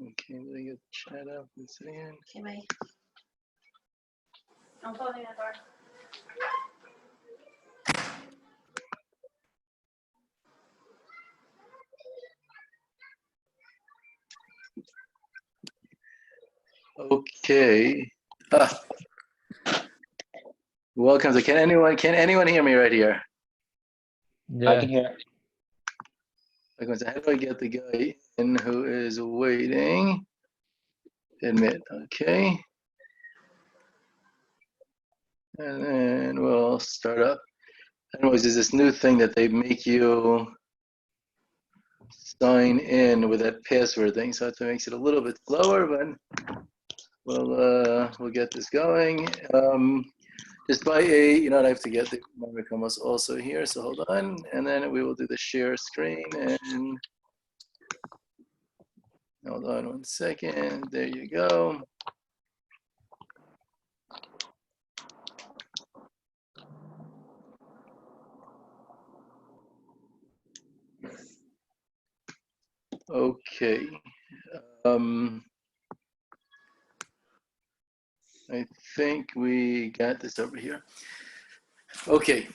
Okay, let me get the chat up. Let's see. Okay, bye. I'm closing the door. Okay. Welcome. So can anyone hear me right here? Yeah. I can hear. Okay, so how do I get the guy in who is waiting? Admit. Okay. And then we'll start up. Anyways, there's this new thing that they make you sign in with that password thing, so it makes it a little bit slower, but we'll get this going. Just by I have to get the Maricomos also here, so hold on, and then we will do the share screen, and hold on 1 second, there you go. Okay. I think we got this over here. Okay.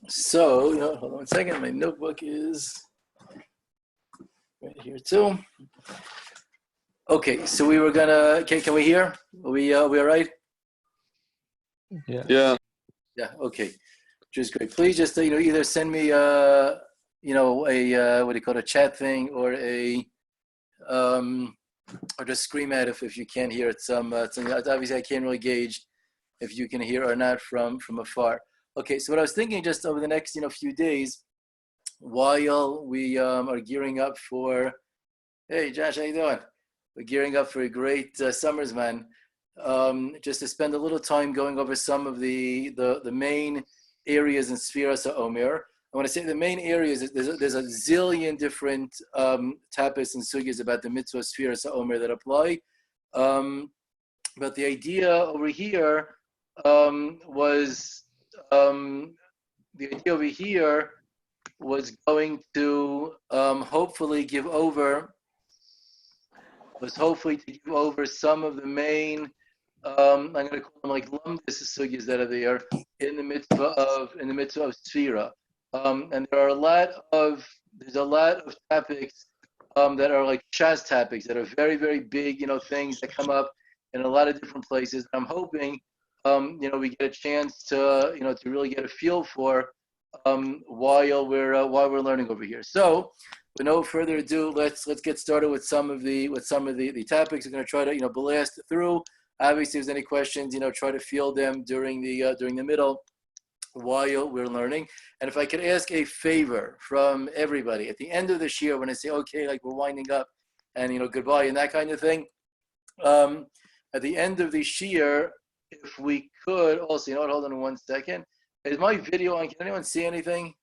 So, hold on 1 second. My notebook is right here too. Okay, so we were gonna. Okay, can we hear? Are we all right? Yeah. Yeah. Yeah. Okay. Which is great. Please just either send me a what do you call it, a chat thing, or or just scream at if you can't hear it. Obviously I can't really gauge if you can hear or not from afar. Okay, so what I was thinking, just over the next few days, while we are gearing up for, hey Josh, how you doing? We're gearing up for a great summers, man. Just to spend a little time going over some of the main areas in Sefiras HaOmer. I want to say the main areas, there's a zillion different topics and sugyos about the mitzvah Sefiras HaOmer that apply. But the idea over here was going to hopefully give over some of the main I'm going to call them like lumdis sugyos that are there in the mitzvah of Sfira. And there's a lot of topics that are like shas topics that are very, very big, things that come up in a lot of different places. I'm hoping, we get a chance to, to really get a feel for while we're learning over here. So, with no further ado, let's get started with some of the topics. I'm going to try to blast through. Obviously, if there's any questions, try to field them during the middle while we're learning. And if I could ask a favor from everybody at the end of this year, when I say, okay, like we're winding up and, goodbye and that kind of thing, at the end of this year, if we could also, hold on 1 second. Is my video on? Can anyone see anything?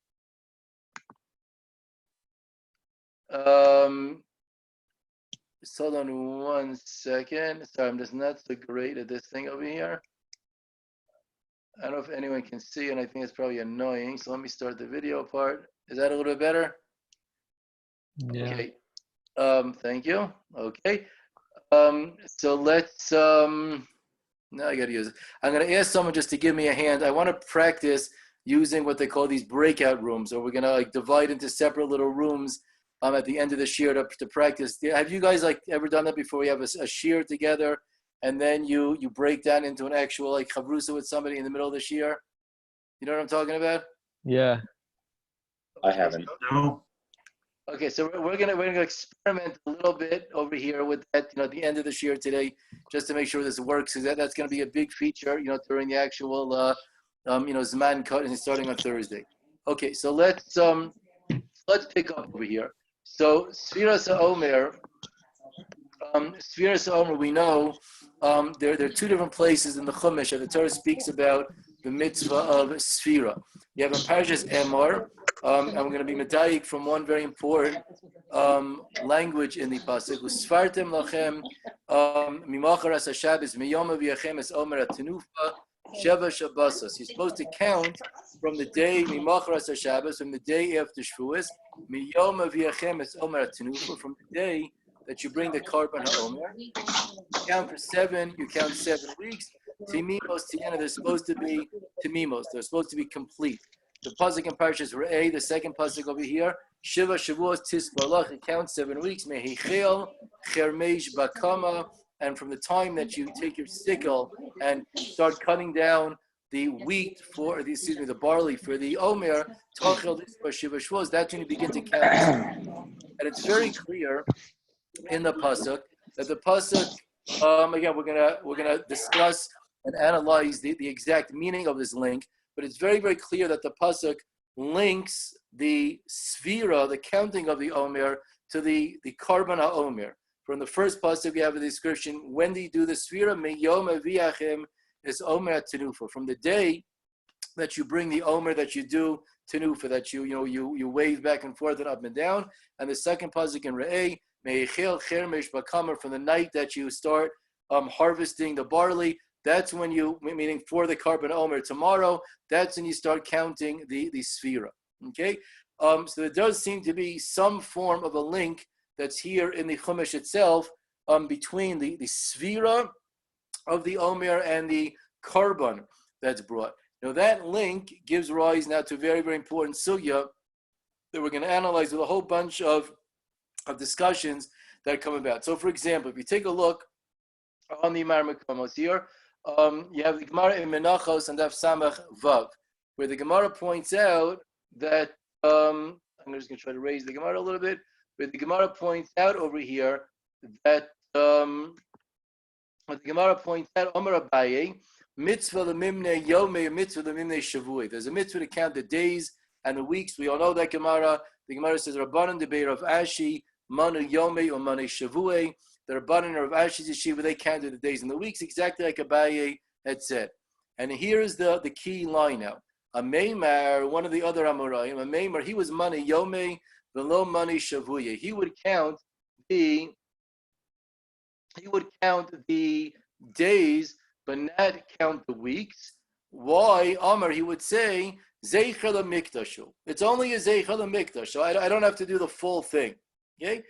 Just hold on 1 second. Sorry, I'm just not so great at this thing over here. I don't know if anyone can see, and I think it's probably annoying. So let me start the video part. Is that a little bit better? Yeah. Okay. Thank you. Okay. So let's. Now I got to use it. I'm going to ask someone just to give me a hand. I want to practice using what they call these breakout rooms, or we're going to divide into separate little rooms at the end of the year to practice. Have you guys ever done that before? You have a shear together, and then you break down into an actual chavrusa with somebody in the middle of the shear? You know what I'm talking about? Yeah. I haven't. No. Okay, so we're gonna experiment a little bit over here with that, at the end of the year today, just to make sure this works. Because that's gonna be a big feature, during the actual, Zman cut and starting on Thursday. Okay, so let's pick up over here. So Sefiras HaOmer, we know there are two different places in the Chumash that the Torah speaks about the mitzvah of Sfira. You have in Parshas Emor, and we're going to be medayik from one very important language in the pasuk. Usfartem lachem mimacharas haShabbos miyom aviachem es omer atanufa sheva shabbosas. You're supposed to count from the day mimacharas haShabbos, from the day after Shavuos, miyom aviachem es omer atanufa, from the day that you bring the Karban HaOmer. You count for 7, you count 7 weeks. Timimos, Tiana, they're supposed to be Timimos. They're supposed to be complete. The pasuk in Parshas Re'eh, the second pasuk over here, Shiva Shavuos Tisbalach, it counts 7 weeks. Mehichel, Chermesh Bakama, and from the time that you take your sickle and start cutting down the wheat the barley for the Omer, Tachel Shiva Shavuos, that's when you begin to count. And it's very clear in the pasuk that the pasuk, again, we're gonna discuss and analyze the exact meaning of this link, but it's very, very clear that the pasuk links the Sphira, the counting of the Omer, to the Karban HaOmer. From the first pasuk, we have a description, when do you do the Sphira? Meyom aviachim is Omer Tenufa. From the day that you bring the Omer, that you do Tenufa, that you wave back and forth and up and down. And the second pasuk in Re'eh, Meichel Chermesh Bakamer, from the night that you start harvesting the barley, that's when meaning for the Karban Omer tomorrow, that's when you start counting the Sphira. Okay? So there does seem to be some form of a link that's here in the Chumash itself between the Sphira of the Omer and the Karban that's brought. Now that link gives rise now to a very, very important sugya that we're going to analyze with a whole bunch of discussions that come about. So for example, if you take a look on the Imar Mekamos here, you have the Gemara in Menachos and Daf Samach Vav, where the Gemara points out that, I'm just going to try to raise the Gemara a little bit, where the Gemara points out over here that, the Gemara points out, Omer Abaye, mitzvah lemimne yomei, mitzvah lemimne shavui. There's a mitzvah to count the days and the weeks. We all know that Gemara. The Gemara says, Rabbanan debeir of Ashi, manu yomei or manu shavui. The Rabbanan of Ashi's yeshiva, they counted the days and the weeks, exactly like Abaye had said. And here is the key line now. A Meimar, one of the other Amoraim, a Meimar, he was manu yomei, velo manu shavui. He would count the days, but not count the weeks. Why? Amar, he would say, Zeichel HaMikdashu. It's only a Zeichel HaMikdash, so I don't have to do the full thing. Okay?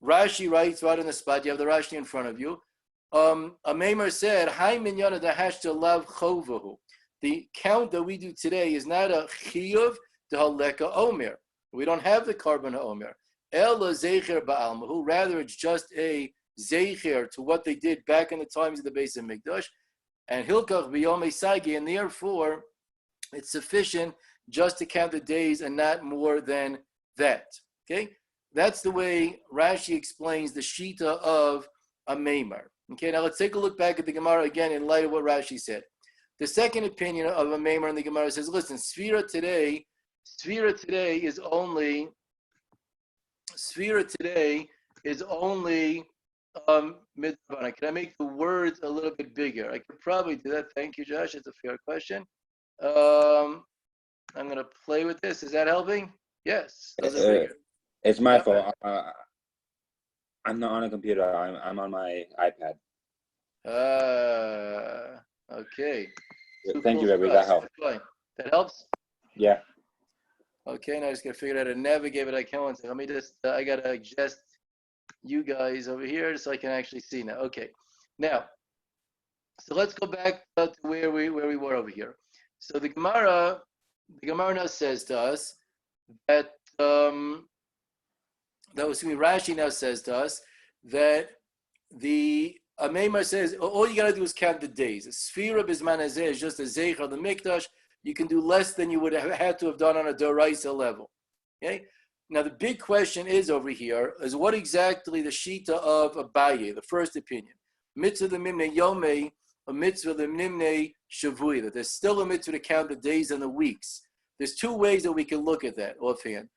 Rashi writes right on the spot, you have the Rashi in front of you. A Meimar said, Hai minyana dahashta lav chovahu. The count that we do today is not a chiyuv dehaleka omer. We don't have the Karban HaOmer. Ela Zeicher ba'almahu. Rather, it's just a Zeicher to what they did back in the times of the base of Mikdash. And Hilkach b'yom Sagi, and therefore it's sufficient just to count the days and not more than that. Okay, that's the way Rashi explains the Shita of a Meimar. Okay, now let's take a look back at the Gemara again in light of what Rashi said. The second opinion of a Meimar in the Gemara says, listen, Sphira today is only mitzvah. Can I make the words a little bit bigger? I could probably do that. Thank you, Josh. It's a fair question. I'm going to play with this. Is that helping? Yes. It's my fault. I'm not on a computer. I'm on my iPad. Okay. Thank you, Rebbe. That helps. That helps? Yeah. Okay, now I just got to figure out how to navigate, but I can't. Let me just, I got to adjust you guys over here so I can actually see now. Okay. Now, so let's go back to where we were over here. So the Gemara now says to us that, Rashi now says to us that the Meimar says, all you got to do is count the days. A Sphira Bizman Hazeh is just a Zeicher the Mikdash. You can do less than you would have had to have done on a Doraisa level. Okay? Now the big question is over here is what exactly the Shita of Abaye, the first opinion. Mitzvah the Mimne Yomei, a mitzvah the Mimne Shavui, that there's still a mitzvah to count the days and the weeks. There's two ways that we can look at that offhand.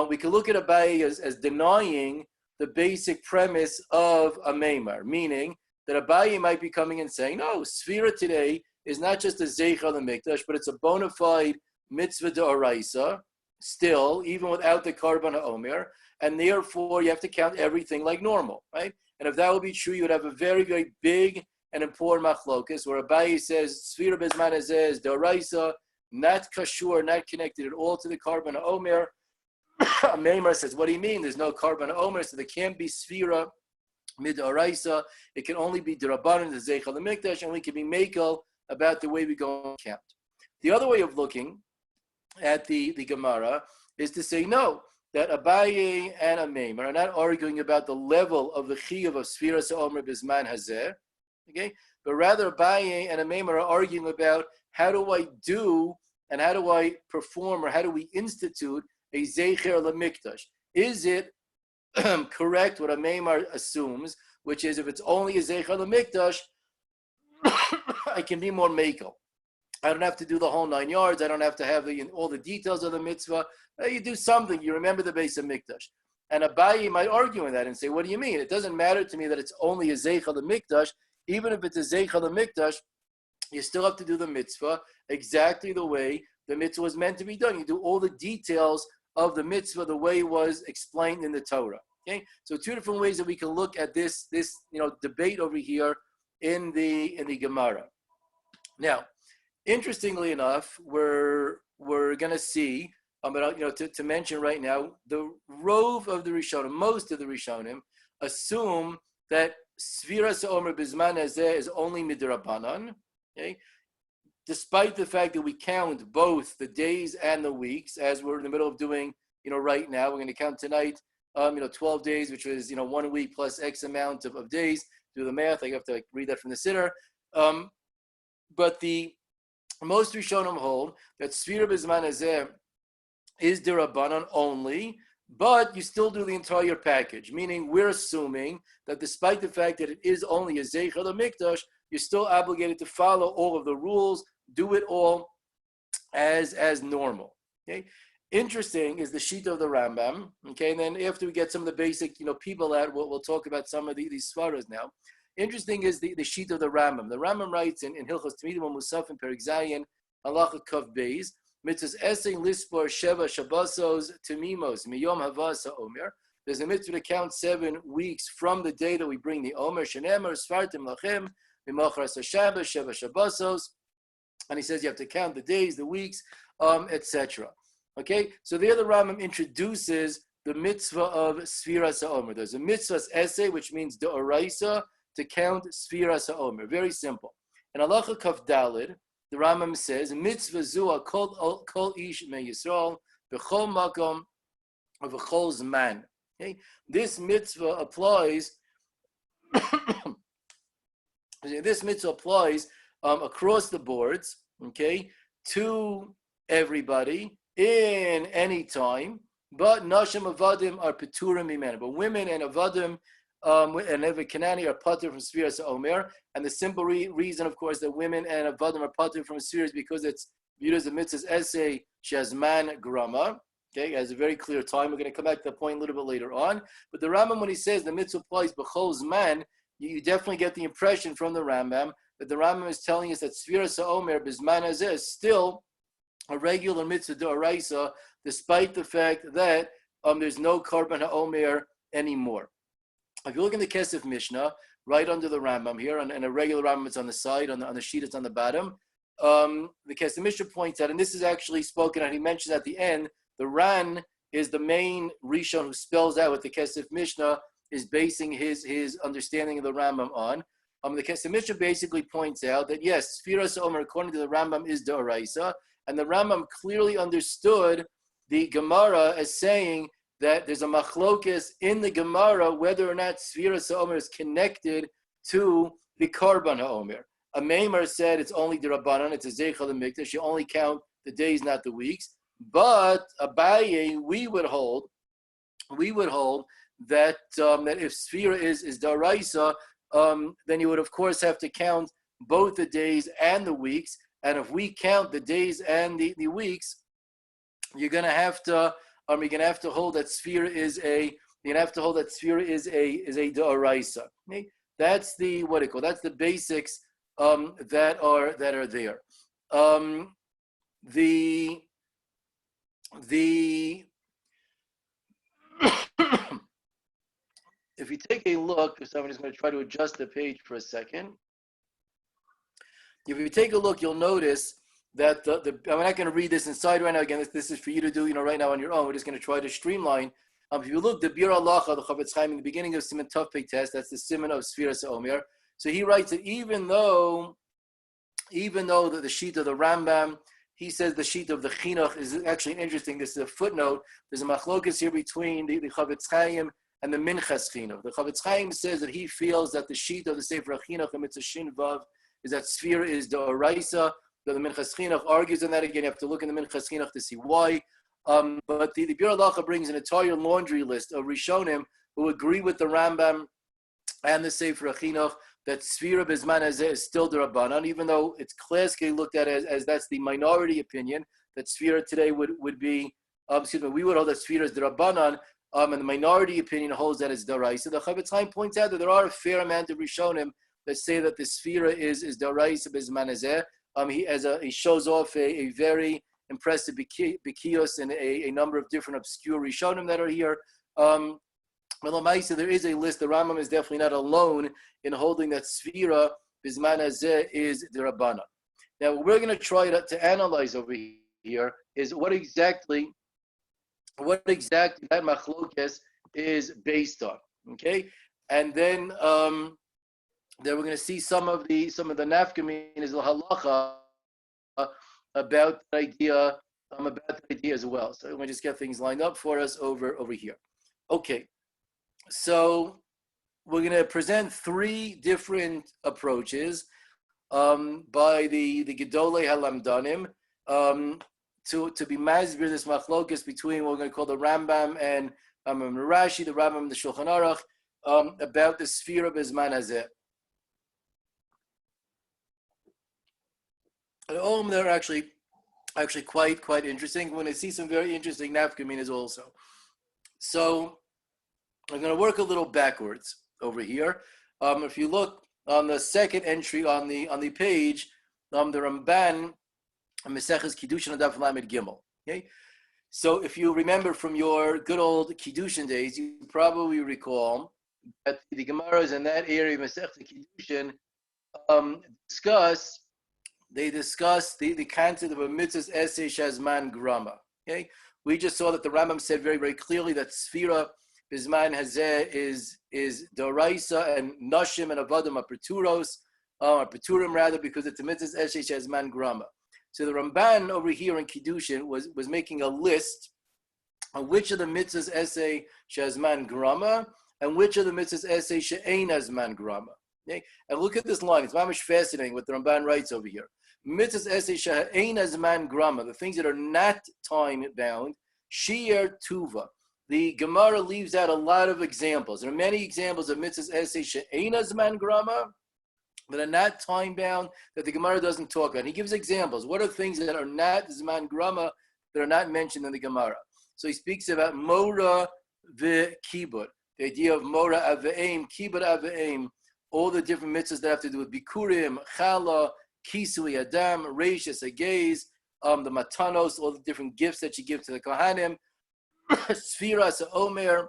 We can look at Abaye as denying the basic premise of a Meimar, meaning that Abaye might be coming and saying, no, Sphira today is not just a Zeicha the Mikdash, but it's a bona fide mitzvah d'oraisa, still, even without the Karban HaOmer, and therefore you have to count everything like normal, right? And if that would be true, you would have a very, very big and important machlokus, where Abaye says, Sphira Bezman Hazeh is d'oraisa, not kashur, not connected at all to the Karban HaOmer. Meimar says, what do you mean? There's no Karban HaOmer, so there can't be Sphira Midoraisa, it can only be Derabanan, the Zeichel Mikdash, and we can be Makel about the way we go and count. The other way of looking at the Gemara is to say no, that Abaye and Amem are not arguing about the level of the Chiyuv of Sefiras HaOmer Bizman Hazer, okay? But rather Abaye and Amem are arguing about how do I do and how do I perform or how do we institute a Zeicher LaMikdash? Is it correct what Amem assumes, which is if it's only a Zeicher LaMikdash, I can be more Makel. I don't have to do the whole 9 yards. I don't have to have all the details of the mitzvah. You do something. You remember the base of Mikdash. And Abaye might argue in that and say, what do you mean? It doesn't matter to me that it's only a Zeichel Mikdash. Even if it's a Zeichel Mikdash, you still have to do the mitzvah exactly the way the mitzvah was meant to be done. You do all the details of the mitzvah the way it was explained in the Torah. Okay? So two different ways that we can look at this debate over here in the Gemara. Now, interestingly enough, we're going to see, to mention right now, the rove of the Rishonim, most of the Rishonim, assume that Sefiras HaOmer Bizman Hazeh is only Midrabanan, okay? Despite the fact that we count both the days and the weeks, as we're in the middle of doing, right now. We're going to count tonight, 12 days, which was, 1 week plus X amount of days. Do the math. I have to read that from the Siddur. But the most Rishonim hold that Sfira Bizman Hazeh is Derabanan only, but you still do the entire package, meaning we're assuming that despite the fact that it is only a Zeichel Mikdash, you're still obligated to follow all of the rules, do it all as normal. Okay. Interesting is the sheet of the Rambam. Okay, and then after we get some of the basic, people out, we'll talk about some of these svaras now. Interesting is the sheet of the Rambam. The Rambam writes in Hilchos Tamidim Musaf in Perek Zayin, Halacha Kav Beis, mitzvahs Esing Lispor Sheva Shabbosos Tamimos Miyom Havas HaOmer. There's a mitzvah to count 7 weeks from the day that we bring the Omer. Shenemer Sfartim Lachem Mimachras HaShabbos Sheva Shabbosos. And he says you have to count the days, the weeks, etc. Okay, so there the Rambam introduces the mitzvah of Sefiras HaOmer. There's a mitzvah's essay, which means Da'oraisa, to count Sefiras HaOmer. Very simple. In Halacha Kaf Dalid, the Rambam says, mitzvah zua kol ish me Yisrael b'chol makom v'chol zman. Okay, this mitzvah applies. This mitzvah applies across the boards. Okay, to everybody in any time. But nashim avadim are peturim imena. But women and avadim and every Kanani are patur from Sefiras HaOmer, and the simple reason, of course, that women and avadim are patur from Sefiras is because it's viewed as a mitzvah's essay, shazman grama. Okay, it has a very clear time. We're going to come back to that point a little bit later on. But the Rambam, when he says the mitzvah applies b'chol zman, you definitely get the impression from the Rambam that the Rambam is telling us that Sefiras HaOmer b'zman hazeh is still a regular mitzvah d'oraisa, despite the fact that there's no Karban HaOmer anymore. If you look in the Kesef Mishnah, right under the Rambam here, and a regular Rambam is on the side, on the sheet it's on the bottom, the Kesef Mishnah points out, and this is actually spoken, and he mentions at the end, the Ran is the main Rishon who spells out what the Kesef Mishnah is basing his understanding of the Rambam on. The Kesef Mishnah basically points out that yes, Sefiras HaOmer according to the Rambam is d'oraisa, and the Rambam clearly understood the Gemara as saying that there's a machlokes in the Gemara whether or not Sefiras HaOmer is connected to the Karban HaOmer. A Meimer said it's only the Rabbanan, it's a Zeichel Mikdash, you only count the days, not the weeks. But Abaye, we would hold that that if Sfira is Daraisa, then you would of course have to count both the days and the weeks. And if we count the days and the weeks, you're gonna have to hold that Sfira is a Daraisa. Okay? That's the that's the basics that are there. If you take a look, so I'm just going to try to adjust the page for a second. If you take a look, you'll notice that I'm not going to read this inside right now. Again, this is for you to do, right now on your own. We're just going to try to streamline If you look, the Bir Halacha, the Chavetz Chaim, in the beginning of Siman Tov Pei Tes, that's the Siman of Sefiras HaOmer. So he writes that even though the sheet of the Rambam, he says the sheet of the Chinuch is actually interesting. This is a footnote. There's a machlokas here between the Chavetz Chaim and the Minchas Chinuch. The Chavetz Chaim says that he feels that the sheet of the Sefer Chinuch and Mitzvah Shin Vav is that Sphira is Da'oraisa. The Minchas Chinuch argues on that again. You have to look in the Minchas Chinuch to see why. But the Bir Halacha brings an entire laundry list of Rishonim who agree with the Rambam and the Sefer Chinuch that Sphira Bizman Hazeh is still the Rabbanan, even though it's classically looked at as that's the minority opinion, that Sphira today would be, we would hold that Sphira is the Rabbanan, and the minority opinion holds that it's Daraisa. The Chavetz Chaim points out that there are a fair amount of Rishonim that say that the Sphira is Daraisa Bizman Hazeh. He shows off a very impressive Bikios and a number of different obscure Rishonim that are here. Well, there is a list. The Rambam is definitely not alone in holding that Sphira Bizman Hazeh is the Rabbanan. Now, what we're going to try to analyze over here is what exactly that machlokes is based on. Okay, and then we're going to see some of the nafkamin is the halacha about the idea as well. So I'm going to just get things lined up for us over here. Okay. So we're going to present three different approaches by the Gedolei Halamdanim to be masbir this machlokas between what we're going to call the Rambam and Rashi, the Rambam and the Shulchan Aruch about the Sphira Bizman Hazeh. And all of them are actually quite interesting. We're going to see some very interesting nafkaminas also. So I'm going to work a little backwards over here. If you look on the second entry on the page, the Ramban Meseches Kiddushin Daf Lamed Gimel. Okay, so if you remember from your good old Kiddushin days, you probably recall that the Gemaras in that area, Meseches Kiddushin, discuss the concept of a mitzvah's essay shazman grama. Okay, we just saw that the Rambam said very, very clearly that Sphira Bizman Hazeh is Doraisa and Nashim and Avadim are Peturim rather, because it's a mitzvah's essay shazman grama. So the Ramban over here in Kiddushin was making a list of which of the mitzvah's essay shazman grama and which of the mitzvah's essay she'ein hazman grama. Okay? And look at this line; it's mamish fascinating what the Ramban writes over here. Mitzvah's essay she'ein hazman grama, the things that are not time bound, shi'er tuva. The Gemara leaves out a lot of examples. There are many examples of mitzvah's essay she'ein hazman grama that are not time bound that the Gemara doesn't talk about. And he gives examples. What are things that are not zman grama that are not mentioned in the Gemara? So he speaks about mora v'kibud, the idea of mora aveim, kibud aveim, all the different mitzvahs that have to do with bikurim, chala, kisui adam, reishis agaze, the matanos, all the different gifts that you give to the kohanim, Sefiras HaOmer,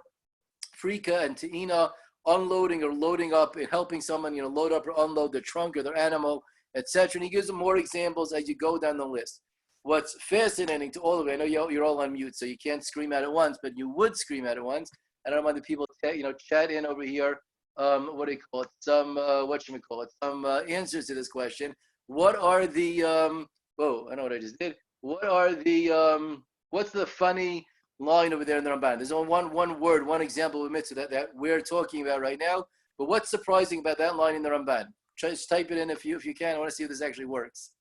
frika and te'ina, unloading or loading up and helping someone, load up or unload their trunk or their animal, etc. And he gives them more examples as you go down the list. What's fascinating to all of it, I know you're all on mute, so you can't scream at it once, but you would scream at it once. I don't want the people chat in over here. What do you call it? Some answers to this question. What are the I know what I just did. What are the what's the funny line over there in the Ramban? There's only one word, one example of mitzvah that we're talking about right now. But what's surprising about that line in the Ramban? Just type it in if you can. I want to see if this actually works.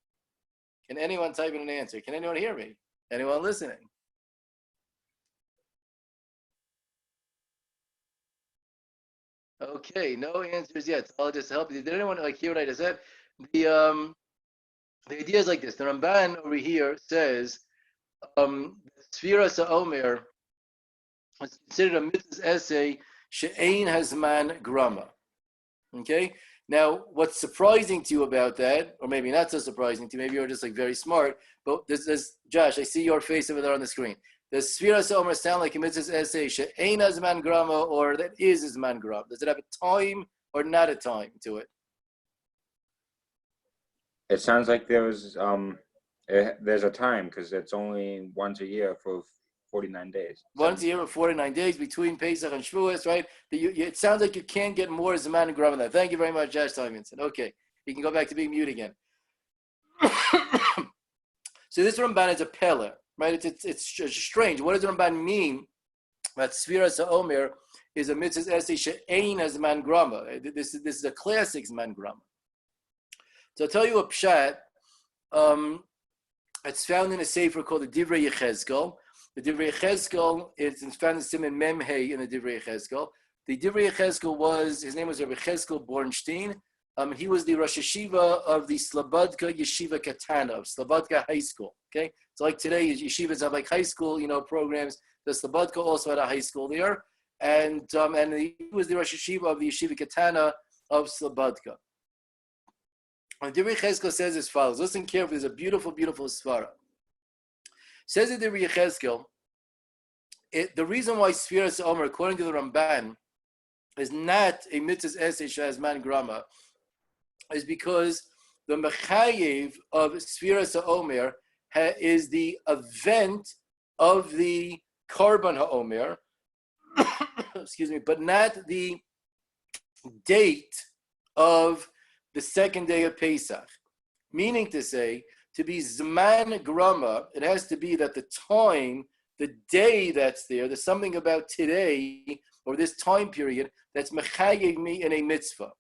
Can anyone type in an answer? Can anyone hear me? Anyone listening? Okay, no answers yet. So I'll just help you. Did anyone hear what I just said? The idea is like this. The Ramban over here says Sefiras HaOmer is considered a mitzvah's essay she'ein hazman grama. Okay? Now, what's surprising to you about that, or maybe not so surprising to you, maybe you're just very smart, but this Josh, I see your face over there on the screen. Does Sefiras HaOmer sound like a mitzvah's essay she'ein hazman grama, or that is hazman grama? Does it have a time or not a time to it? It sounds like there's a time, because it's only once a year for 49 days. Once a year for 49 days between Pesach and Shavuos, right? It sounds like you can't get more Zman and Gram than that. Thank you very much, Josh Tomlinson. Okay, you can go back to being mute again. So this Ramban is a Pele, right? It's strange. What does the Ramban mean that Sefiras HaOmer is a mitzvah essay she'ein Zman Grama? This is a classic Zman Grama. So I'll tell you a pshat. It's found in a sefer called the Divrei Yechezkel. The Divrei Yechezkel is found in Siman Mem Hey in the Divrei Yechezkel. The Divrei Yechezkel his name was Rabbi Yechezkel Bornstein. He was the Rosh Yeshiva of the Slobodka Yeshiva Katana of Slobodka High School. Okay, so like today, yeshivas have like high school, programs. The Slobodka also had a high school there, and he was the Rosh Yeshiva of the Yeshiva Katana of Slobodka. And Divrei Yechezkel says as follows. Listen carefully. There's a beautiful, beautiful svara. Says in Divrei Yechezkel, the reason why Sefiras HaOmer, according to the Ramban, is not a mitzvah essay shazman grama, is because the mechayev of Sefiras HaOmer is the event of the Karban HaOmer, excuse me, but not the date of the second day of Pesach. Meaning to say, to be Zman Grama, it has to be that the time, the day that's there's something about today or this time period that's mechayev me in a mitzvah.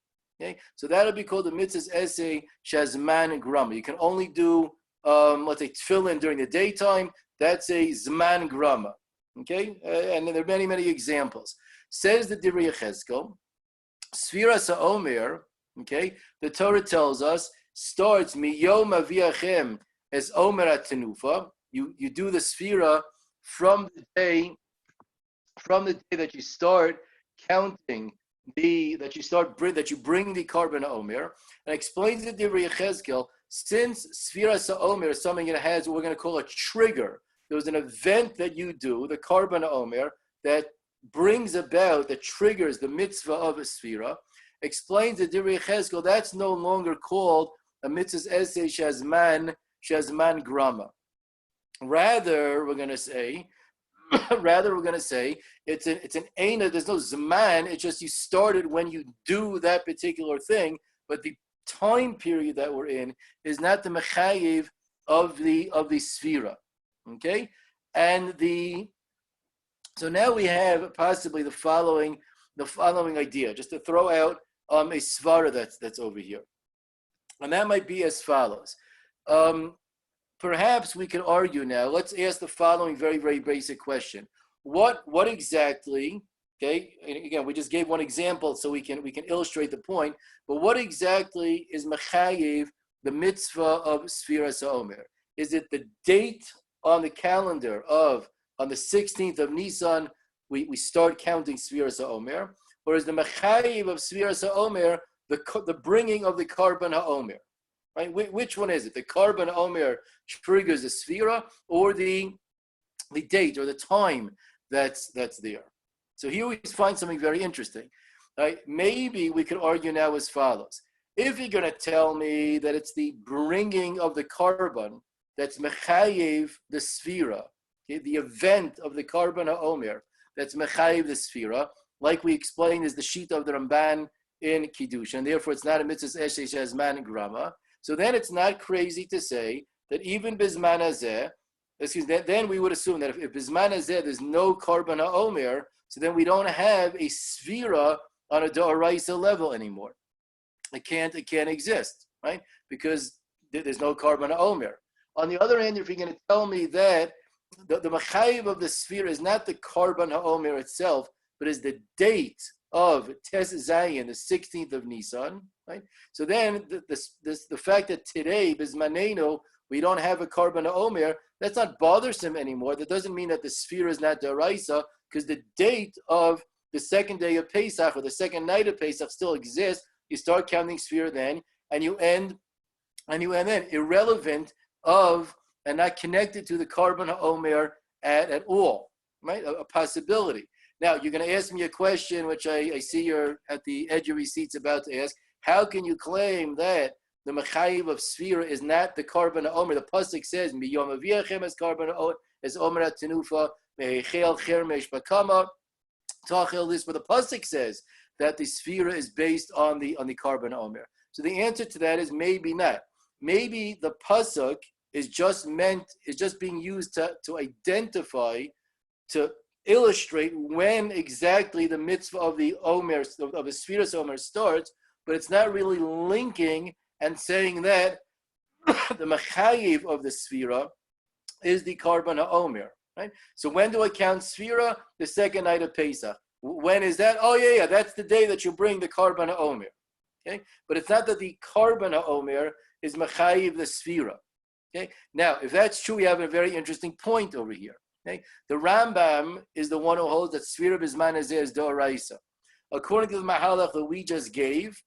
Okay, so that'll be called the mitzvah's essay shazman grama. You can only do, let's say, tefillin during the daytime. That's a zman grama. Okay, and there are many, many examples. Says the Divrei Yechezkel, Sefiras HaOmer. Okay, the Torah tells us starts miyom aviachem as omer at tenufa. You do the sphira from the day that you start counting that you bring the Karban HaOmer, and explains the Divrei Yechezkel, since Sefiras HaOmer is something that has what we're going to call a trigger. There was an event that you do, the Karban HaOmer, that brings about, that triggers the mitzvah of a sphira. Explains the Divrei Yechezkel, that's no longer called a mitzvah essay shazman grama. Rather, we're going to say it's an eina. There's no zman. It's just you started when you do that particular thing, but the time period that we're in is not the mechayev of the sphira. Okay, so now we have possibly the following idea, just to throw out a svara that's over here, and that might be as follows. Perhaps we could argue now. Let's ask the following very, very basic question: What exactly? Okay, and again, we just gave one example so we can illustrate the point. But what exactly is mechayev the mitzvah of Sefiras HaOmer? Is it the date on the calendar on the 16th of Nisan we start counting Sefiras HaOmer, or is the mechayev of Sefiras HaOmer the bringing of the Karban HaOmer? Right? Which one is it? The Karban HaOmer triggers the sphira, or the date or the time that's there? So here we find something very interesting. Right? Maybe we could argue now as follows. If you're going to tell me that it's the bringing of the Karban that's mechayev the sphira, okay, the event of the Karban HaOmer that's mechayev the sphira, like we explained is the sheet of the Ramban in Kiddush, and therefore it's not a mitzvah eshay shazman grama. So then it's not crazy to say that even Bizman Hazeh, then we would assume that if Bizman Hazeh there's no Karban HaOmer, so then we don't have a sphira on a Da'oraisa level anymore. It can't exist, right? Because there's no Karban HaOmer. On the other hand, if you're going to tell me that the mechayev of the sphira is not the Karban HaOmer itself, but is the date of Tes Zayin, the 16th of Nisan, right? So then the fact that today, Bizmaneno, we don't have a Karban HaOmer, that's not bothersome anymore. That doesn't mean that the sphira is not Daraisa, because the date of the second day of Pesach or the second night of Pesach still exists. You start counting sphira then, and you end then, irrelevant of and not connected to the Karban HaOmer at all, right? A possibility. Now, you're going to ask me a question, which I see you're at the edge of your seats about to ask. How can you claim that the mechayev of sphira is not the Karban HaOmer? The pasuk says, "Miyom aviachem as Karban HaOmer as Omer at Tenufa." Mechel Chermesh Bakama, Tachel this, but the pasuk says that the Sefira is based on the Karban Omer. So the answer to that is maybe not. Maybe the pasuk is just being used to identify, to illustrate when exactly the mitzvah of the Omer, of the Sefiras HaOmer starts, but it's not really linking and saying that the Mechayiv of the Sefira is the Karban HaOmer, right? So when do I count Sefira? The second night of Pesach. When is that? Oh yeah, that's the day that you bring the Karban HaOmer. Okay, but it's not that the Karban HaOmer is Mechayiv the Sefira. Okay, now if that's true, we have a very interesting point over here. Okay, the Rambam is the one who holds that Sefira B'zman Hazeh is Da'oraisa. According to the Mahalach that we just gave,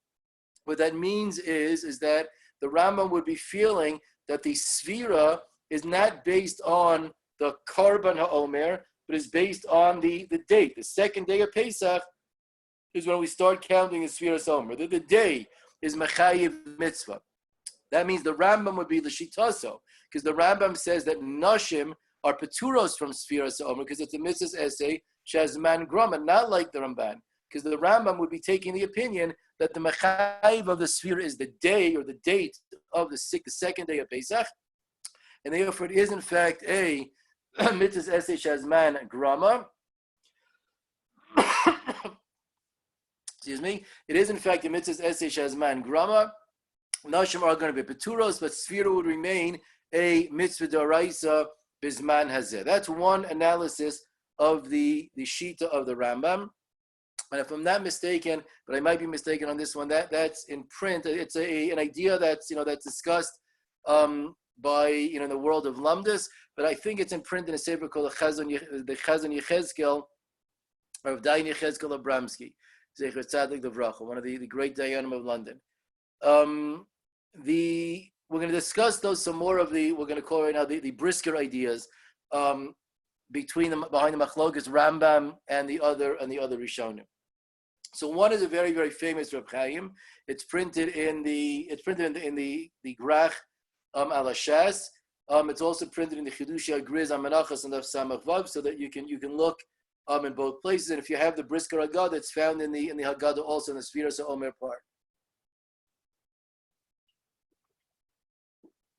what that means is that the Rambam would be feeling that the Sefira is not based on the Karban HaOmer, but is based on the date. The second day of Pesach is when we start counting the Sefiras HaOmer. The day is Mechayiv Mitzvah. That means the Rambam would be the Shitaso, because the Rambam says that Nashim are Peturos from Sefiras HaOmer, because it's a Mitzvah essay, Shazman Grama, not like the Ramban, because the Rambam would be taking the opinion that the Mechayiv of the Sefira is the day or the date of the second day of Pesach, and therefore it is in fact a Mitzvah essay Shazman Grama. Excuse me. It is in fact a Mitzvah essay Shazman Grama. Nashim are going to be Peturos, but Sefira would remain a Mitzvah D'oraisa B'zman Hazeh. That's one analysis of the Shita of the Rambam. And if I'm not mistaken, but I might be mistaken on this one, that's in print. It's an idea that's discussed by in the world of Lamdus, but I think it's in print in a sefer called the Chazon Yechezkel of Dayan Yechezkel Abramsky, Zecher Tzadik Devracha, one of the great Dayanim of London. We're going to discuss some more of we're going to call right now the brisker ideas behind the Machlokas Rambam and the other Rishonim. So one is a very, very famous Reb Chaim. It's printed in the Grach al Hashas. It's also printed in the Chidushei Agriz Amenachas and Samach Vav, so that you can look in both places. And if you have the Brisker Haggadah, it's found in the Haggadah also in the Sefiras HaOmer part.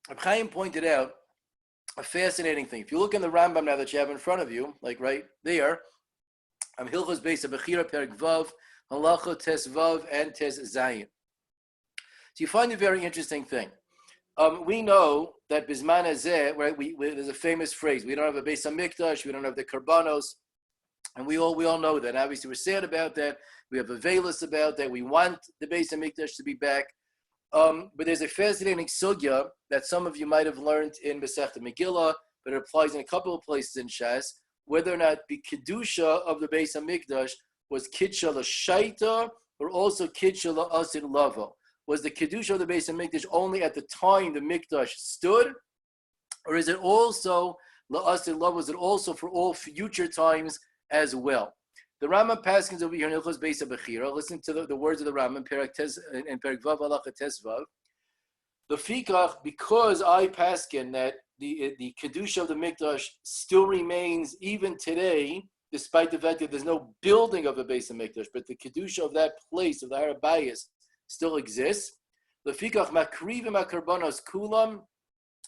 Reb Chaim pointed out a fascinating thing. If you look in the Rambam now that you have in front of you, like right there, Hilchos Beis HaBechira Perek Vav, Halacha Tes Vav and Tes Zayin. So you find a very interesting thing. We know that Bizman Hazeh, right? There's a famous phrase: we don't have a Beis Hamikdash, we don't have the Karbanos, and we all know that. Obviously, we're sad about that. We have a veilus about that. We want the Beis Hamikdash to be back. But there's a fascinating sugya that some of you might have learned in Masechta Megillah, but it applies in a couple of places in Shas, whether or not the kedusha of the Beis Hamikdash was Kidsha L'Shaita or also Kidsha L'Asid Lavo. Was the Kedusha of the Beis Hamikdash only at the time the Mikdash stood? Or is it also L'Asid Lavo? Is it also for all future times as well? The Rambam paskins over here in Hilchos Beis HaBechira. Listen to the words of the Rambam in Perek Vav Halacha Tes Vav. The Fikach, because I paskin that the Kedusha of the Mikdash still remains even today, despite the fact that there's no building of the Beis Hamikdash, but the Kedusha of that place, of the Har HaBayis, still exists. Lefikach makrivim akarbanos kulam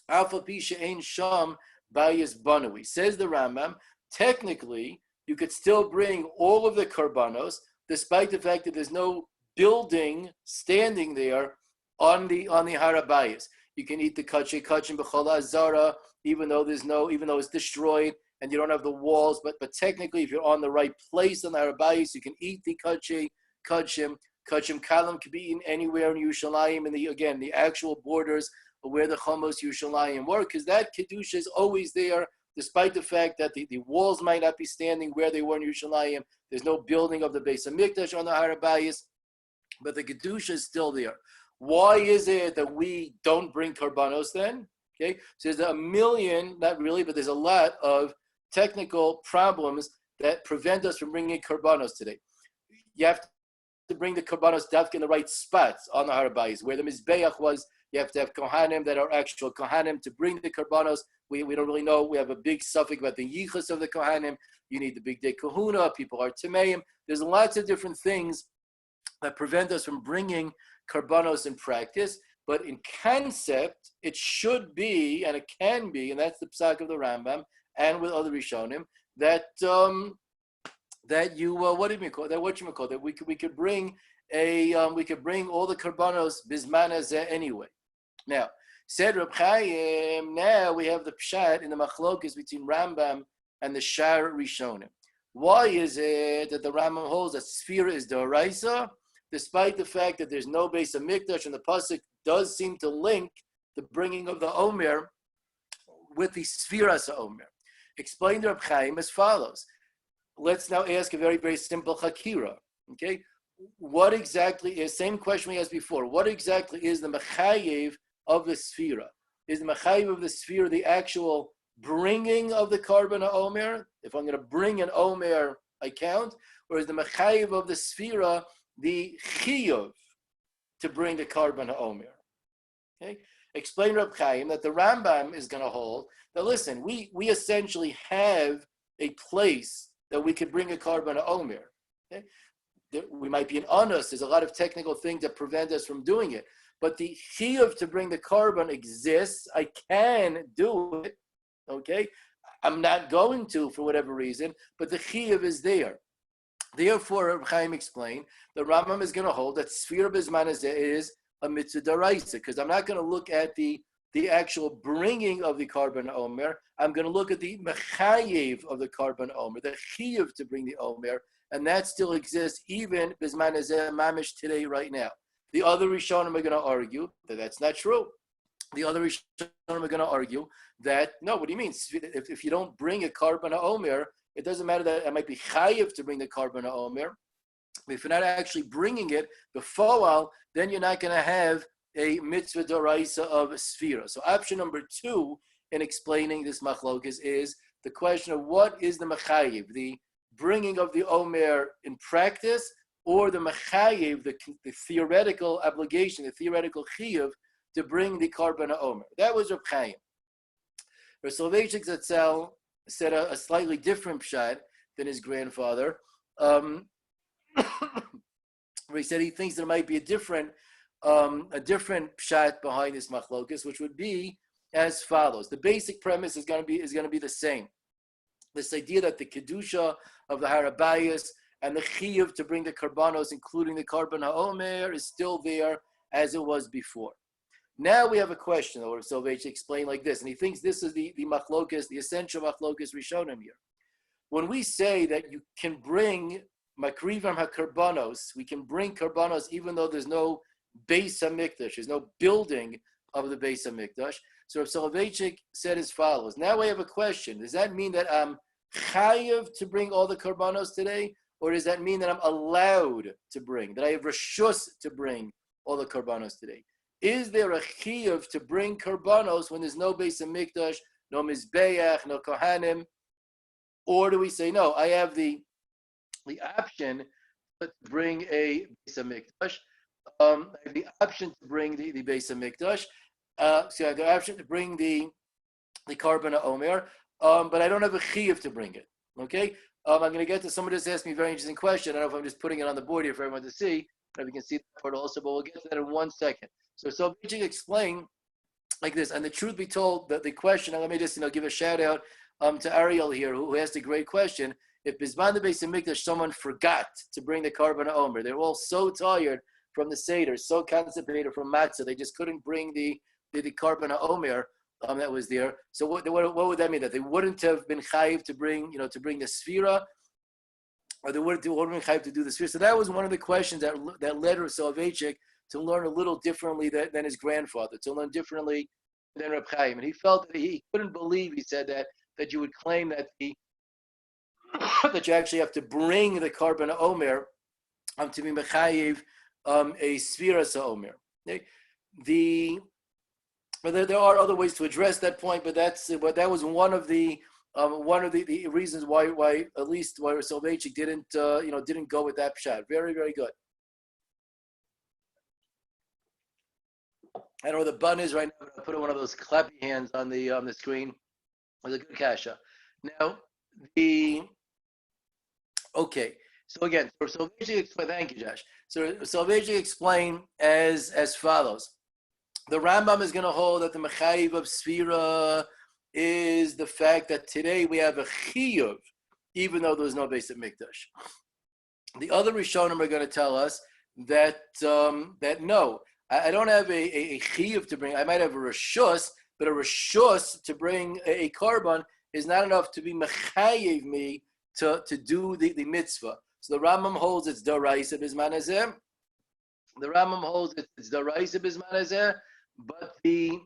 alpha pi she'ein sham bayis banui. Says the Rambam, technically, you could still bring all of the karbanos, despite the fact that there's no building standing there on the Har HaBayis. You can eat the kachim b'chol azara, even though it's destroyed and you don't have the walls, but technically, if you're on the right place on the Har HaBayis, you can eat the kachim kalam can be eaten anywhere in Yerushalayim, and the actual borders of where the Chomos Yerushalayim were, because that kedusha is always there, despite the fact that the walls might not be standing where they were in Yerushalayim. There's no building of the Beis Hamikdash on the Har HaBayis, but the kedusha is still there. Why is it that we don't bring karbanos then? Okay, so there's a million, not really, but there's a lot of technical problems that prevent us from bringing karbanos today. You have to bring the karbanos dafka in the right spots on the harabayis. Where the mizbeach was, you have to have kohanim that are actual kohanim to bring the karbanos. We don't really know. We have a big suffix about the yichus of the kohanim. You need the big day kahuna. People are tameim. There's lots of different things that prevent us from bringing karbanos in practice. But in concept, it should be, and it can be, and that's the psak of the Rambam, and with other Rishonim, that that you what did we call that? What you call that? We could bring we could bring all the karbanos bisman hazeh anyway. Now, said Reb Chaim, now we have the pshat in the machlokas between Rambam and the Shar Rishonim. Why is it that the Rambam holds that Sefiras is da'oraisa, despite the fact that there's no base of mikdash, and the pasuk does seem to link the bringing of the Omer with the Sefiras HaOmer? Explain to Reb Chaim as follows. Let's now ask a very, very simple chakira. Okay, what exactly is, same question we asked before, what exactly is the mechayev of the Sefira? Is the mechayev of the Sefira the actual bringing of the karban Omer? If I'm going to bring an Omer, I count. Or is the mechayev of the Sefira the chiyuv to bring the karban Omer? Okay, explain Reb Chaim that the Rambam is going to hold that, listen, we essentially have a place that we could bring a karban Omer. Okay? We might be an honest. There's a lot of technical things that prevent us from doing it. But the chiyuv to bring the karban exists. I can do it. Okay? I'm not going to for whatever reason, but the chiyuv is there. Therefore, Reb Chaim explained, the Rambam is going to hold that Sfira B'zman Hazeh is a mitzvah daraisa, because I'm not going to look at the actual bringing of the karban Omer. I'm going to look at the mechayev of the karban Omer, the chiyuv to bring the Omer, and that still exists even B'zman Hazeh mamish today, right now. The other Rishonim are going to argue that that's not true. The other Rishonim are going to argue that, no, what do you mean? If you don't bring a karban Omer, it doesn't matter that it might be chayiv to bring the karban Omer. If you're not actually bringing it before, then you're not going to have a mitzvah doraisa of Sefira. So option number 2 in explaining this machlokas is the question of what is the mechayiv, the bringing of the Omer in practice, or the mechayiv, the theoretical obligation, the theoretical chiyuv to bring the karban Omer. That was Reb Chaim. Rav Soloveitchik Zatzal said a slightly different pshat than his grandfather, where he said he thinks there might be a different pshat behind this machlokas, which would be as follows. The basic premise is going to be the same. This idea that the kedusha of the harabayis and the chiyuv to bring the karbanos, including the karban haomer, is still there as it was before. Now we have a question, or Soloveitchik explained like this, and he thinks this is the machlokas, the essential machlokas rishonim here. When we say that you can bring makrivam hakarbanos, we can bring karbanos even though there's no Beis HaMikdash, there's no building of the Beis HaMikdash. So Rav Soloveitchik said as follows. Now we have a question. Does that mean that I'm chayiv to bring all the karbanos today? Or does that mean that I'm allowed to bring, that I have reshus to bring all the karbanos today? Is there a chiyuv to bring karbanos when there's no Beis HaMikdash, no mizbeach, no kohanim? Or do we say, no, I have the option to bring a Beis HaMikdash. I have the option to bring the Beis HaMikdash. So I have the option to bring the karban Omer, but I don't have a chiyuv to bring it. Okay? I'm going to get to someone just asked me a very interesting question. I don't know if I'm just putting it on the board here for everyone to see. I don't know if you can see that part also, but we'll get to that in 1 second. So Beijing explain like this, and the truth be told, that the question, and let me just give a shout out to Ariel here, who asked a great question. If Bizman the Beis HaMikdash, someone forgot to bring the karban Omer, they're all so tired from the Seder, so constipated from matzah, they just couldn't bring the karban Omer that was there. So what would that mean? That they wouldn't have been chayiv to bring the Sefira, or they wouldn't have been chayiv to do the Sefira. So that was one of the questions that led Rav Soloveitchik to learn a little differently than his grandfather, to learn differently than Reb Chaim. And he felt that he couldn't believe, he said, that you would claim that that you actually have to bring the karban Omer to be mechayiv a Sefiras HaOmer. Okay? There are other ways to address that point, but that was one of the reasons why at least Rav Soloveitchik didn't go with that pshat. Very, very good. I don't know where the bun is right now, but I'll put one of those clappy hands on the screen. With a good kasha. Now, okay. So again, so basically explain, thank you, Josh. So basically explain as follows. The Rambam is going to hold that the mechayiv of Sfira is the fact that today we have a chiyuv, even though there was no Beis Mikdash. The other Rishonim are going to tell us that that no, I don't have a chiyuv to bring. I might have a reshus, but a reshus to bring a korban is not enough to be mechayiv me to do the mitzvah. So the Rambam holds it's daraisa bisman hazeh. The Rambam holds it's daraisa bisman hazeh, but the